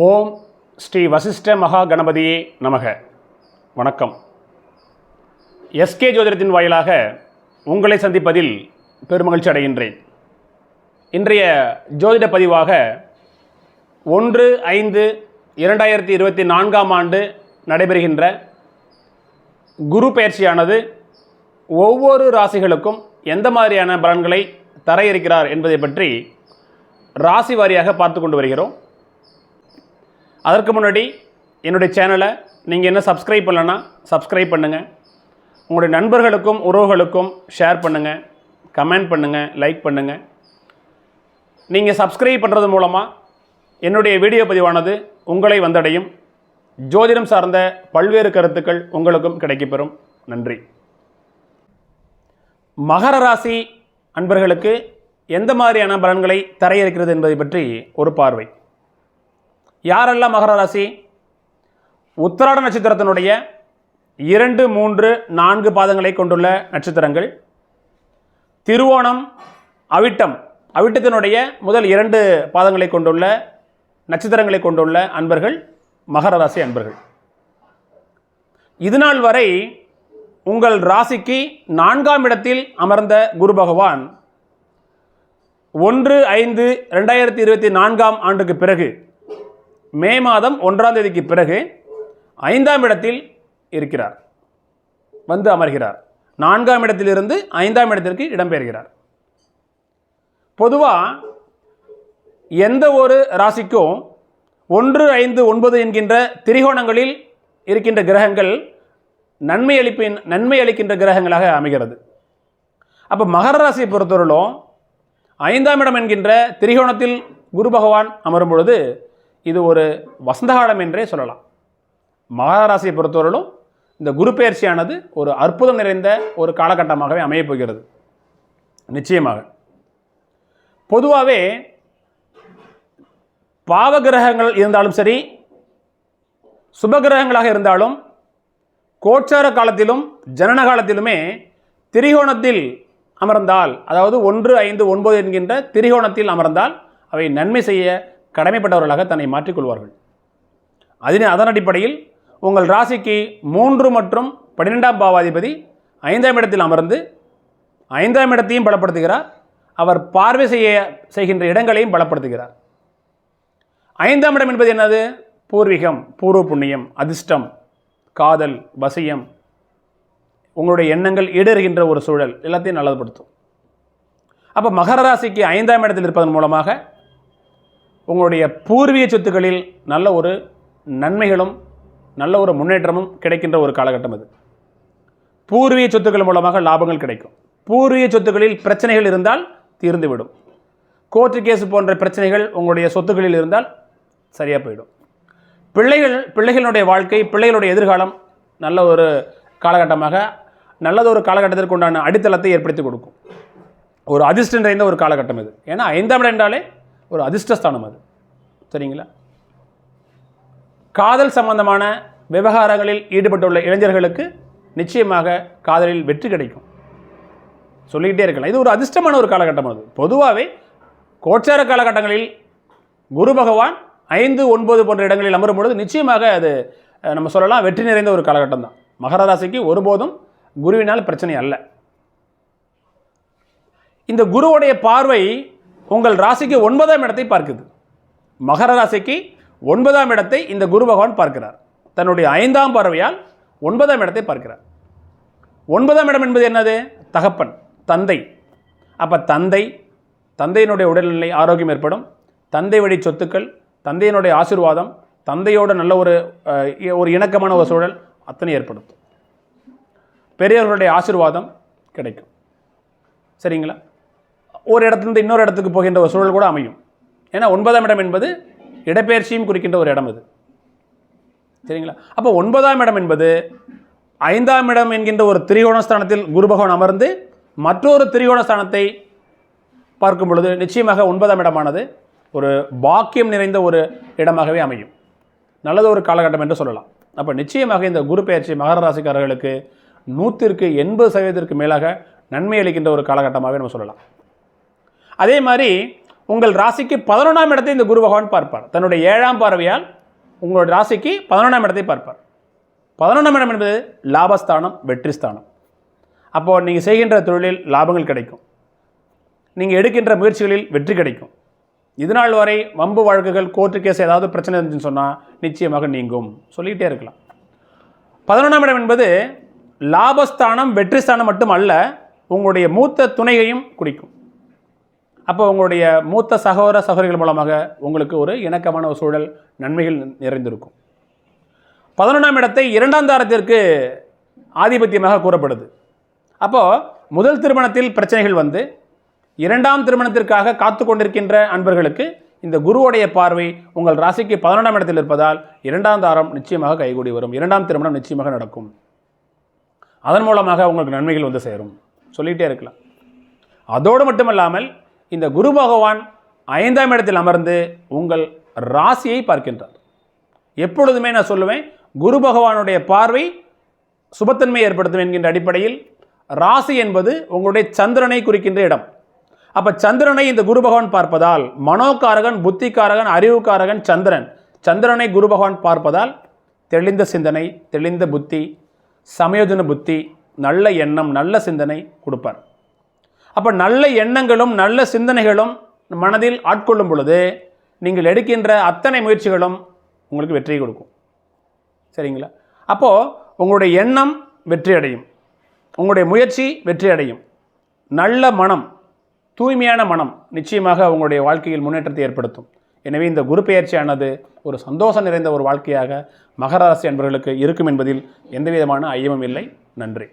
ஓம் ஸ்ரீ வசிஷ்ட மகா கணபதியே நமக. வணக்கம். எஸ்கே ஜோதிடத்தின் வாயிலாக உங்களை சந்திப்பதில் பெருமகிழ்ச்சி அடைகின்றேன். இன்றைய ஜோதிட பதிவாக 1/5/2024 நடைபெறுகின்ற குரு பெயர்ச்சியானது ஒவ்வொரு ராசிகளுக்கும் எந்த மாதிரியான பலன்களை தர இருக்கிறார் என்பதை பற்றி ராசி வாரியாக பார்த்து கொண்டு வருகிறோம். அதற்கு முன்னாடி என்னுடைய சேனலை நீங்கள் என்ன சப்ஸ்கிரைப் பண்ணலன்னா சப்ஸ்கிரைப் பண்ணுங்கள். உங்களுடைய நண்பர்களுக்கும் உறவுகளுக்கும் ஷேர் பண்ணுங்கள், கமெண்ட் பண்ணுங்கள், லைக் பண்ணுங்கள். நீங்கள் சப்ஸ்கிரைப் பண்ணுறது மூலமாக என்னுடைய வீடியோ பதிவானது உங்களை வந்தடையும். ஜோதிடம் சார்ந்த பல்வேறு கருத்துக்கள் உங்களுக்கும் கிடைக்கப்பெறும். நன்றி. மகர ராசி அன்பர்களுக்கு எந்த மாதிரியான பலன்களை தர இருக்கிறது என்பதை பற்றி ஒரு பார்வை. யாரெல்லாம் மகர ராசி? உத்திராட நட்சத்திரத்தினுடைய 2, 3, 4 பாதங்களை கொண்டுள்ள நட்சத்திரங்கள். திருவோணம், அவிட்டத்தினுடைய முதல் 2 பாதங்களை கொண்டுள்ள நட்சத்திரங்களை கொண்டுள்ள அன்பர்கள் மகர ராசி அன்பர்கள். இதுநாள் வரை உங்கள் ராசிக்கு 4ஆம் இடத்தில் அமர்ந்த குரு பகவான் 1/5/2024 ஆண்டுக்கு பிறகு மே மாதம் 1ஆம் தேதிக்கு பிறகு 5ஆம் இடத்தில் இருக்கிறார், வந்து அமர்கிறார். 4ஆம் இடத்திலிருந்து 5ஆம் இடத்திற்கு இடம்பெறுகிறார். பொதுவாக எந்த ஒரு ராசிக்கும் 1, 5, 9 என்கின்ற திரிகோணங்களில் இருக்கின்ற கிரகங்கள் நன்மை அளிக்கின்ற கிரகங்களாக அமைகிறது. அப்போ மகர ராசியை பொறுத்தவரையிலும் 5ஆம் இடம் என்கின்ற திரிகோணத்தில் குரு பகவான் அமரும் பொழுது இது ஒரு வசந்தகாலம் என்றே சொல்லலாம். மகர ராசியை பொறுத்தவரையிலும் இந்த குரு பெயர்ச்சியானது ஒரு அற்புதம் நிறைந்த ஒரு காலகட்டமாகவே அமையப் போகிறது. நிச்சயமாக பொதுவாகவே பாவ கிரகங்கள் இருந்தாலும் சரி, சுபகிரகங்களாக இருந்தாலும், கோச்சார காலத்திலும் ஜனன காலத்திலுமே திரிகோணத்தில் அமர்ந்தால், அதாவது 1, 5, 9 என்கின்ற திரிகோணத்தில் அமர்ந்தால் அவை நன்மை செய்ய கடமைப்பட்டவர்களாக தன்னை மாற்றிக்கொள்வார்கள். அதன் அடிப்படையில் உங்கள் ராசிக்கு 3 மற்றும் 12ஆம் பாவாதிபதி 5ஆம் இடத்தில் அமர்ந்து 5ஆம் இடத்தையும் பலப்படுத்துகிறார். அவர் பார்வை செய்கின்ற இடங்களையும் பலப்படுத்துகிறார். 5ஆம் இடம் என்பது என்னது? பூர்வீகம், பூர்வ புண்ணியம், அதிர்ஷ்டம், காதல், வசியம், உங்களுடைய எண்ணங்கள் ஈடேறுகின்ற ஒரு சூழல் எல்லாத்தையும் நல்லதுபடுத்தும். அப்போ மகர ராசிக்கு 5ஆம் இடத்தில் இருப்பதன் மூலமாக உங்களுடைய பூர்வீக சொத்துக்களில் நல்ல ஒரு நன்மைகளும் நல்ல ஒரு முன்னேற்றமும் கிடைக்கின்ற ஒரு காலகட்டம் அது. பூர்வீக சொத்துக்கள் மூலமாக லாபங்கள் கிடைக்கும். பூர்வீக சொத்துக்களில் பிரச்சனைகள் இருந்தால் தீர்ந்துவிடும். கோர்ட்டு கேஸ் போன்ற பிரச்சனைகள் உங்களுடைய சொத்துக்களில் இருந்தால் சரியாக போயிடும். பிள்ளைகளுடைய வாழ்க்கை, பிள்ளைகளுடைய எதிர்காலம் நல்ல ஒரு காலகட்டமாக, நல்லதொரு காலகட்டத்திற்கு உண்டான அடித்தளத்தை ஏற்படுத்தி கொடுக்கும். ஒரு அதிர்ஷ்டம் நிறைந்த ஒரு காலகட்டம் இது. ஏன்னா 5ஆம் இடம் என்றாலே ஒரு அதிர்ஷ்டஸ்தானம் அது. சரிங்களா? காதல் சம்பந்தமான விவகாரங்களில் ஈடுபட்டுள்ள இளைஞர்களுக்கு நிச்சயமாக காதலில் வெற்றி கிடைக்கும். சொல்லிக்கிட்டே இருக்கலாம். இது ஒரு அதிர்ஷ்டமான ஒரு காலகட்டம் அது. பொதுவாகவே கோச்சார காலகட்டங்களில் குரு பகவான் 5, 9 போன்ற இடங்களில் அமரும் பொழுது நிச்சயமாக அது நம்ம சொல்லலாம் வெற்றி நிறைந்த ஒரு காலகட்டம் தான். மகர ராசிக்கு ஒருபோதும் குருவினால் பிரச்சனை அல்ல. இந்த குருவுடைய பார்வை உங்கள் ராசிக்கு 9ஆம் இடத்தை பார்க்குது. மகர ராசிக்கு 9ஆம் இடத்தை இந்த குரு பகவான் பார்க்கிறார். தன்னுடைய 5ஆம் பார்வையால் 9ஆம் இடத்தை பார்க்கிறார். 9ஆம் இடம் என்பது என்னது? தகப்பன், தந்தை. அப்போ தந்தையினுடைய உடல்நிலை ஆரோக்கியம் ஏற்படும். தந்தை வழி சொத்துக்கள், தந்தையினுடைய ஆசீர்வாதம், தந்தையோட நல்ல ஒரு இணக்கமான ஒரு சூழல் அத்தனை ஏற்படுத்தும். பெரியவர்களுடைய ஆசீர்வாதம் கிடைக்கும். சரிங்களா? ஒரு இடத்துலேருந்து இன்னொரு இடத்துக்கு போகின்ற ஒரு சூழல் கூட அமையும். ஏன்னா 9ஆம் இடம் என்பது இடப்பெயர்ச்சியும் குறிக்கின்ற ஒரு இடம் அது. சரிங்களா? அப்போ 9ஆம் இடம் என்பது 5ஆம் இடம் என்கின்ற ஒரு திரிகோணஸ்தானத்தில் குரு பகவான் அமர்ந்து மற்றொரு திரிகோணஸ்தானத்தை பார்க்கும் பொழுது நிச்சயமாக 9ஆம் இடமானது ஒரு பாக்கியம் நிறைந்த ஒரு இடமாகவே அமையும். நல்லது ஒரு காலகட்டம் என்று சொல்லலாம். அப்போ நிச்சயமாக இந்த குரு பெயர்ச்சி மகர ராசிக்காரர்களுக்கு 100% மேலாக நன்மை அளிக்கின்ற ஒரு காலகட்டமாகவே நம்ம சொல்லலாம். அதே மாதிரி உங்கள் ராசிக்கு 11ஆம் இடத்தை இந்த குரு பகவான் பார்ப்பார். தன்னுடைய 7ஆம் பார்வையால் உங்களுடைய ராசிக்கு 11ஆம் இடத்தை பார்ப்பார். 11ஆம் இடம் என்பது லாபஸ்தானம், வெற்றி ஸ்தானம். அப்போது நீங்கள் செய்கின்ற தொழிலில் லாபங்கள் கிடைக்கும், நீங்கள் எடுக்கின்ற முயற்சிகளில் வெற்றி கிடைக்கும். இதுநாள் வரை வம்பு வழக்குகள், கோர்ட்டு கேஸ் ஏதாவது பிரச்சனை இருந்துச்சுன்னு சொன்னால் நிச்சயமாக நீங்கும். சொல்லிகிட்டே இருக்கலாம். 11ஆம் இடம் என்பது லாபஸ்தானம், வெற்றி ஸ்தானம் மட்டும் அல்ல, உங்களுடைய மூத்த துணையையும் குறிக்கும். அப்போ உங்களுடைய மூத்த சகோதர சகோதரிகள் மூலமாக உங்களுக்கு ஒரு இணக்கமான ஒரு சூழல், நன்மைகள் நிறைந்திருக்கும். 11ஆம் இடத்தை 2ஆம் தாரத்திற்கு ஆதிபத்தியமாக கூறப்படுது. அப்போது முதல் திருமணத்தில் பிரச்சனைகள் வந்து 2ஆம் திருமணத்திற்காக காத்து கொண்டிருக்கின்ற அன்பர்களுக்கு இந்த குருவுடைய பார்வை உங்கள் ராசிக்கு 11ஆம் இடத்தில் இருப்பதால் 2ஆம் தாரம் நிச்சயமாக கைகூடி வரும். 2ஆம் திருமணம் நிச்சயமாக நடக்கும். அதன் மூலமாக உங்களுக்கு நன்மைகள் வந்து சேரும். சொல்லிகிட்டே இருக்கலாம். அதோடு மட்டுமல்லாமல் இந்த குரு பகவான் 5ஆம் இடத்தில் அமர்ந்து உங்கள் ராசியை பார்க்கின்றார். எப்பொழுதுமே நான் சொல்லுவேன், குரு பகவானுடைய பார்வை சுபத்தன்மை ஏற்படுத்தும் என்கின்ற அடிப்படையில் ராசி என்பது உங்களுடைய சந்திரனை குறிக்கின்ற இடம். அப்போ சந்திரனை இந்த குரு பகவான் பார்ப்பதால், மனோகாரகன், புத்திகாரகன், அறிவுக்காரகன் சந்திரன், சந்திரனை குரு பகவான் பார்ப்பதால் தெளிந்த சிந்தனை, தெளிந்த புத்தி, சமயோஜன புத்தி, நல்ல எண்ணம், நல்ல சிந்தனை கொடுப்பார். அப்போ நல்ல எண்ணங்களும் நல்ல சிந்தனைகளும் மனதில் ஆட்கொள்ளும் பொழுது நீங்கள் எடுக்கின்ற அத்தனை முயற்சிகளும் உங்களுக்கு வெற்றி கொடுக்கும். சரிங்களா? அப்போது உங்களுடைய எண்ணம் வெற்றி அடையும், உங்களுடைய முயற்சி வெற்றி அடையும். நல்ல மனம், தூய்மையான மனம் நிச்சயமாக உங்களுடைய வாழ்க்கையில் முன்னேற்றத்தை ஏற்படுத்தும். எனவே இந்த குரு பெயர்ச்சியானது ஒரு சந்தோஷம் நிறைந்த ஒரு வாழ்க்கையாக மகர ராசி அன்பர்களுக்கு இருக்கும் என்பதில் எந்தவிதமான ஐயமும் இல்லை. நன்றி.